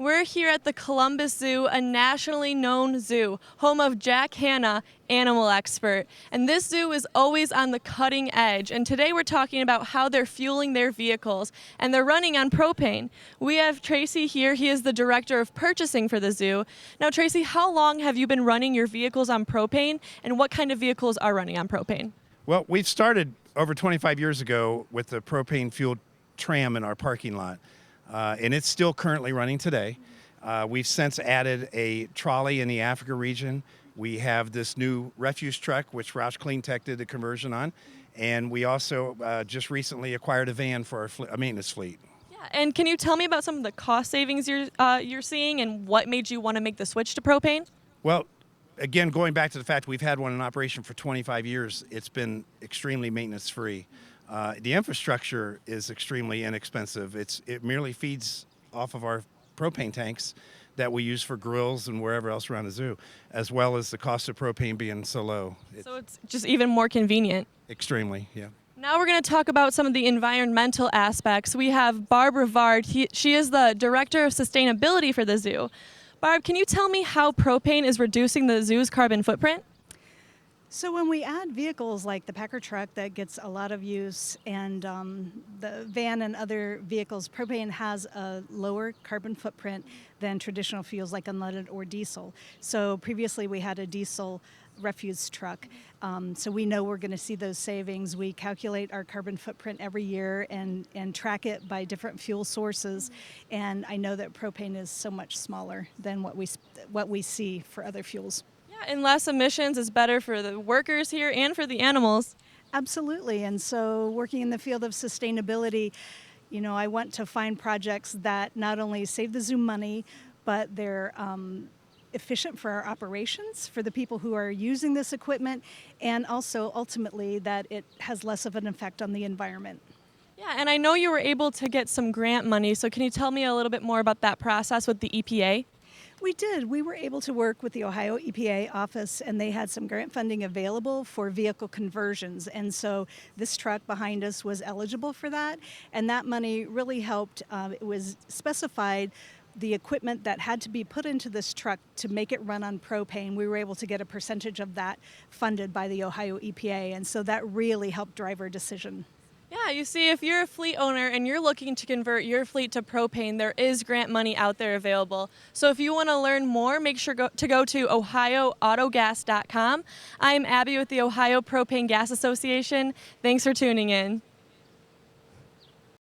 We're here at the Columbus Zoo, a nationally known zoo, home of Jack Hanna, animal expert. And this zoo is always on the cutting edge. And today we're talking about how they're fueling their vehicles, and they're running on propane. We have Tracy here. He is the director of purchasing for the zoo. Now, Tracy, how long have you been running your vehicles on propane, and what kind of vehicles are running on propane? Well, we've started over 25 years ago with the propane-fueled tram in our parking lot, and it's still currently running today. We've since added a trolley in the Africa region. We have this new refuse truck, which Roush Clean Tech did the conversion on, and we also just recently acquired a van for our maintenance fleet. Yeah, and can you tell me about some of the cost savings you're seeing, and what made you want to make the switch to propane? Well, again, going back to the fact we've had one in operation for 25 years, it's been extremely maintenance-free. The infrastructure is extremely inexpensive. It merely feeds off of our propane tanks that we use for grills and wherever else around the zoo, as well as the cost of propane being so low. So it's just even more convenient. Extremely, yeah. Now we're going to talk about some of the environmental aspects. We have Barb Rivard. She is the Director of Sustainability for the zoo. Barb, can you tell me how propane is reducing the zoo's carbon footprint? So when we add vehicles like the Packer truck that gets a lot of use, and the van and other vehicles, propane has a lower carbon footprint than traditional fuels like unleaded or diesel. So previously we had a diesel refuse truck. So we know we're going to see those savings. We calculate our carbon footprint every year and track it by different fuel sources. And I know that propane is so much smaller than what we see for other fuels. Yeah, and less emissions is better for the workers here and for the animals. Absolutely. And so working in the field of sustainability, I want to find projects that not only save the zoo money, but they're efficient for our operations, for the people who are using this equipment, and also ultimately that it has less of an effect on the environment. Yeah, and I know you were able to get some grant money, so can you tell me a little bit more about that process with the EPA? We did. We were able to work with the Ohio EPA office, and they had some grant funding available for vehicle conversions. And so this truck behind us was eligible for that, and that money really helped. It was specified the equipment that had to be put into this truck to make it run on propane. We were able to get a percentage of that funded by the Ohio EPA, and so that really helped drive our decision. Yeah, you see, if you're a fleet owner and you're looking to convert your fleet to propane, there is grant money out there available. So if you want to learn more, make sure to go to OhioAutogas.com. I'm Abby with the Ohio Propane Gas Association. Thanks for tuning in.